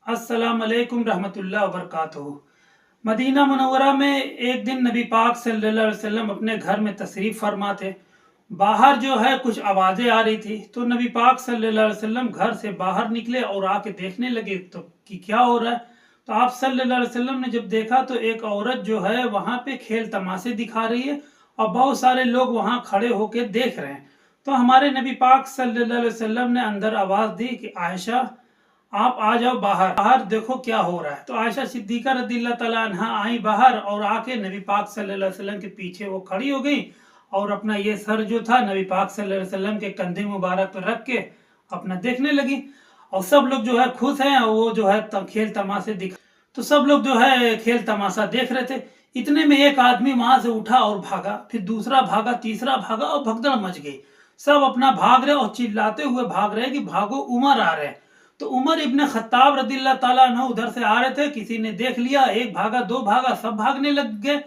अस्सलाम वालेकुम रहमतुल्लाह वबरकातुहू। मदीना मुनव्वरा में एक दिन नबी पाक सल्लल्लाहु अलैहि वसल्लम अपने घर में तशरीफ फरमा थे। बाहर जो है कुछ आवाजें आ रही थी, तो नबी पाक सल्लल्लाहु अलैहि वसल्लम घर से बाहर निकले और आके देखने लगे तो कि क्या हो रहा है। तो आप सल्लल्लाहु अलैहि वसल्लम ने जब देखा तो एक औरत जो है वहां पे खेल तमाशे दिखा रही है और बहुत सारे लोग वहां खड़े होकर देख रहे हैं। तो हमारे नबी पाक सल्लल्लाहु अलैहि वसल्लम ने अंदर आवाज दी कि आयशा, आप आ जाओ बाहर, बाहर देखो क्या हो रहा है। तो आयशा सिद्दीका रदियल्लाहु ताला अन्हा आई बाहर और आके नबी पाक सल्लल्लाहु अलैहि वसल्लम के पीछे वो खड़ी हो गई और अपना ये सर जो था नबी पाक सल्लल्लाहु अलैहि वसल्लम के कंधे मुबारक पर रख के अपना देखने लगी। और सब लोग जो है खुश हैं और वो जो है खेल तमाशे दिख, तो सब लोग जो है खेल तमाशा देख रहे थे। इतने में एक आदमी वहां से उठा और भागा, फिर दूसरा भागा, तीसरा भागा और भगदड़ मच गई। सब अपना भाग रहे और चिल्लाते हुए भाग रहे कि भागो, उमर आ रहे हैं। तो उमर इब्न खत्ताब रदियल्लाहु ताला अन्हु उधर से आ रहे थे, किसी ने देख लिया, एक भागा, दो भागा, सब भागने लग गए।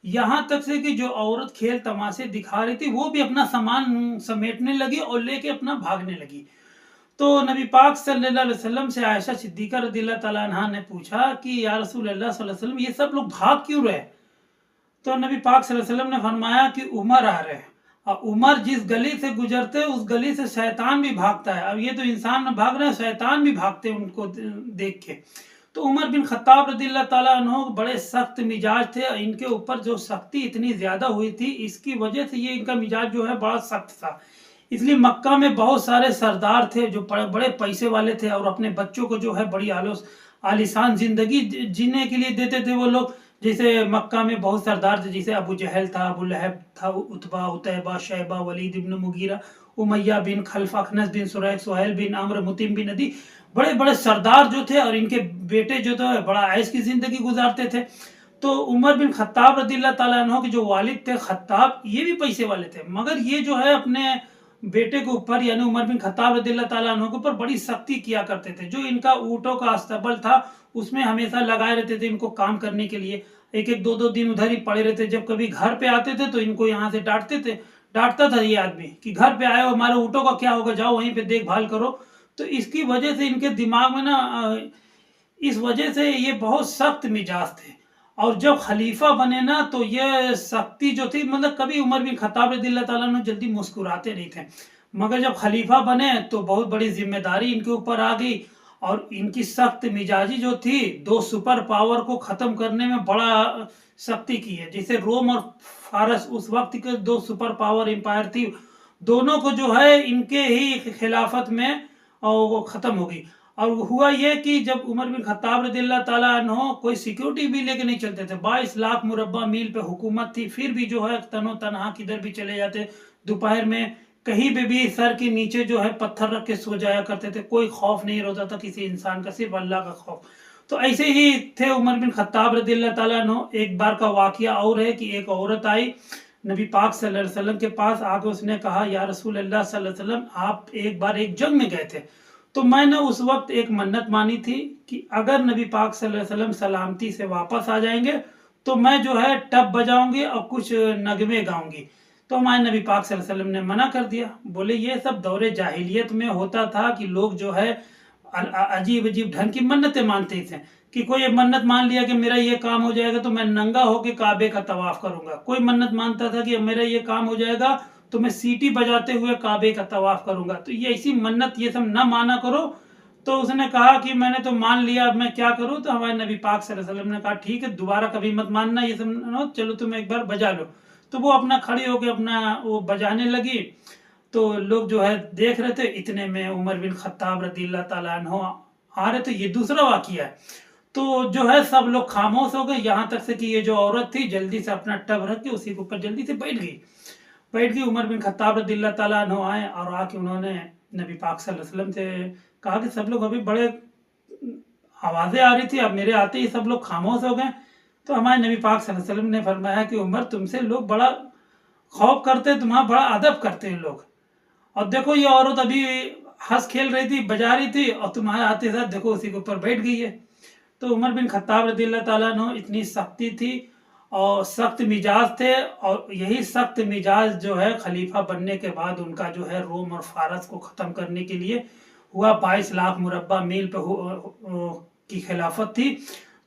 यहां तक से कि जो औरत खेल तमाशे दिखा रही थी वो भी अपना सामान समेटने लगी और लेके अपना भागने लगी। तो नबी पाक सल्लल्लाहु अलैहि वसल्लम से आयशा सिद्दीका रदियल्लाहु ताला अन्हा ने पूछा कि या रसूल अल्लाह सल्लल्लाहु अलैहि वसल्लम, ये सब लोग भाग क्यों रहे? तो नबी पाक सल्लल्लाहु अलैहि वसल्लम ने फरमाया कि उमर आ रहे हैं और उमर जिस गली से गुजरते उस गली से शैतान भी भागता है। अब ये तो इंसान भाग रहे हैं, शैतान भी भागते हैं उनको देख के। तो उमर बिन खत्ताब रदियल्लाहु ताला अन्हु बड़े सख्त मिजाज थे। इनके ऊपर जो सख्ती इतनी ज्यादा हुई थी, इसकी वजह से ये इनका मिजाज जो है बड़ा सख्त था। इसलिए मक्का में बहुत सारे सरदार थे जो बड़े बड़े पैसे वाले थे और अपने बच्चों को जो है बड़ी आलिशान जिंदगी जीने के लिए देते थे वो लोग। जैसे मक्का में बहुत सरदार थे, जैसे अबू जहल था, अबू लहब था, उतबा, उतैबा, शैबा, वलीद इब्न मुगीरा, उमैया बिन खल्फ, अखनस बिन सुरैक, सुहैल बिन अम्र, मुतिम बिन नदी, बड़े बड़े सरदार जो थे और इनके बेटे जो थे बड़ा ऐश की जिंदगी गुजारते थे। तो उमर बिन खत्ताब रदियल्लाहु ताला अन्हु के जो वालिद थे खत्ताब, ये भी पैसे वाले थे, मगर ये जो है अपने बेटे के ऊपर यानी उमर बिन खत्ताब रदियल्लाहु ताला अन्हु के ऊपर बड़ी सख्ती किया करते थे। जो इनका ऊँटों का अस्तबल था उसमें हमेशा लगाए रहते थे इनको काम करने के लिए। एक एक दो दो दिन उधर ही पड़े रहते। जब कभी घर पे आते थे तो इनको यहाँ से डांटते थे, डांटता था ये आदमी कि घर पे आए हो, हमारे ऊँटों का क्या होगा, जाओ वहीं पे देखभाल करो। तो इसकी वजह से इनके दिमाग में ना इस वजह से ये बहुत सख्त मिजाज थे। और जब खलीफा बने ना तो ये सख्ती जो थी, मतलब कभी उमर बिन खत्ताब रदियल्लाहु ताला अन्हु जल्दी मुस्कुराते नहीं थे, मगर जब खलीफा बने तो बहुत बड़ी जिम्मेदारी इनके ऊपर आ गई। और इनकी सख्त मिजाजी जो थी, दो सुपर पावर को खत्म करने में बड़ा सख्ती की है। जैसे रोम और फारस उस वक्त के दो सुपर पावर एम्पायर थी, दोनों को जो है इनके ही खिलाफत में और वो खत्म हो गई। और हुआ ये कि जब उमर बिन खत्ताब रदियल्लाहु ताला अन्हु कोई सिक्योरिटी भी लेके नहीं चलते थे, 22 लाख मुरब्बा मील पे हुकूमत थी, फिर भी जो है तनो तनहा किधर भी चले जाते, दोपहर में कहीं पे भी सर के नीचे जो है पत्थर रख के सो जाया करते थे। कोई खौफ नहीं होता था किसी इंसान का, सिर्फ अल्लाह का खौफ। तो ऐसे ही थे उमर बिन खत्ताब रदियल्लाहु ताला अन्हु। एक बार का वाकया और है कि एक औरत आई नबी पाक सल्लल्लाहु अलैहि वसल्लम के पास आके, उसने कहा या रसूल अल्लाह सल्लल्लाहु अलैहि वसल्लम, आप एक बार एक जंग में गए थे, तो मैंने उस वक्त एक मन्नत मानी थी कि अगर नबी पाक सल्लल्लाहु अलैहि वसल्लम सलामती से वापस आ जाएंगे तो मैं जो है टब बजाऊंगी और कुछ नगमे गाऊंगी। तो हमारे नबी पाक सल्लल्लाहु अलैहि वसल्लम ने मना कर दिया। बोले ये सब दौरे जाहिलियत में होता था कि लोग जो है अजीब अजीब ढंग की मन्नतें मानते थे कि कोई मन्नत मान लिया कि मेरा ये काम हो जाएगा तो मैं नंगा होके काबे का तवाफ करूंगा। कोई मन्नत मानता था कि मेरा ये काम हो जाएगा तो मैं सीटी बजाते हुए काबे का तवाफ करूंगा। तो ये ऐसी मन्नत ये सब ना माना करो। तो उसने कहा कि मैंने तो मान लिया, अब मैं क्या करूं? तो हमारे नबी पाक सल्लल्लाहु अलैहि वसल्लम ने कहा ठीक है, दोबारा कभी मत मानना ये सब, चलो तुम एक बार बजा लो। तो वो अपना खड़ी होकर अपना वो बजाने लगी। तो लोग जो है देख रहे थे। इतने में उमर बिन खत्ताब रदियल्लाहु ताला अन्हु आ रहे थे। ये दूसरा वाकया है। तो जो है सब लोग खामोश हो गए, यहाँ तक से कि ये जो औरत थी जल्दी से अपना टब रख के उसी के ऊपर जल्दी से बैठ गई। उमर बिन खत्ताब रदियल्लाहु ताला अन्हु आए और आके उन्होंने नबी पाक सल्लल्लाहु अलैहि वसल्लम से कहा कि सब लोग अभी बड़े आवाजें आ रही थी, अब मेरे आते ही सब लोग खामोश हो गए। तो हमारे नबी पाक सल्लल्लाहु अलैहि वसल्लम ने फरमाया कि उमर, तुमसे लोग बड़ा खौफ करते, तुम्हारा बड़ा अदब करते हैं लोग। और देखो ये औरत अभी हंस खेल रही थी, बजा रही थी, और तुम्हारे आते साथ देखो उसी के ऊपर बैठ गई है। तो उमर बिन खत्ताब रदियल्लाहु ताला अन्हु इतनी सख्ती थी और सख्त मिजाज थे। और यही सख्त मिजाज जो है खलीफा बनने के बाद उनका जो है रोम और फारस को खत्म करने के लिए हुआ। 22 लाख मुरब्बा मील पे की खिलाफत थी।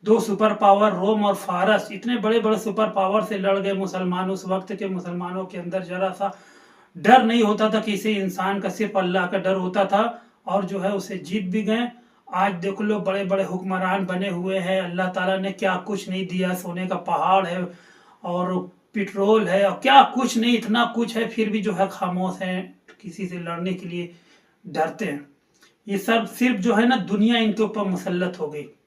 2 सुपर पावर रोम और फारस, इतने बड़े बड़े सुपर पावर से लड़ गए मुसलमान। उस वक्त के मुसलमानों के अंदर जरा सा डर नहीं होता था किसी इंसान का, सिर्फ अल्लाह का डर होता था, और जो है उसे जीत भी गए। आज देख लो बड़े बड़े हुक्मरान बने हुए हैं, अल्लाह ताला ने क्या कुछ नहीं दिया, सोने का पहाड़ है और पेट्रोल है और क्या कुछ नहीं, इतना कुछ है, फिर भी जो है खामोश है, किसी से लड़ने के लिए डरते हैं। ये सब सिर्फ जो है ना दुनिया इनके ऊपर मुसल्लत हो गई।